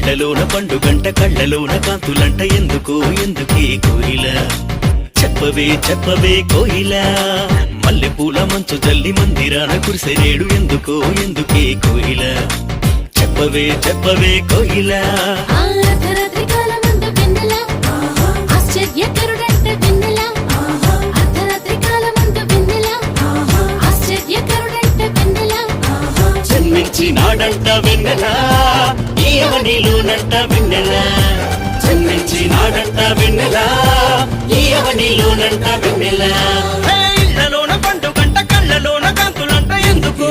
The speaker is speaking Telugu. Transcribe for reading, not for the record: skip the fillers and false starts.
ఇళ్లలోన పండుగంట కళ్ళలోన కాంతులంట ఎందుకే కోయిల చెప్పవే చెప్పవే కోయిల మల్లెపూల మంచు జల్లి మందిరాన కురిసెనేడు ఎందుకే కోయిల చెప్పవే చెప్పవే కోయిల జన్మించినాడంట వెన్నెల ఈ అవనిలోనంట వెన్నెల జన్మించినాడంట వెన్నెల ఈ అవనిలోనంట వెన్నెల ఇళ్లలోన పండుగంట కళ్ళలోన కాంతులంట ఎందుకు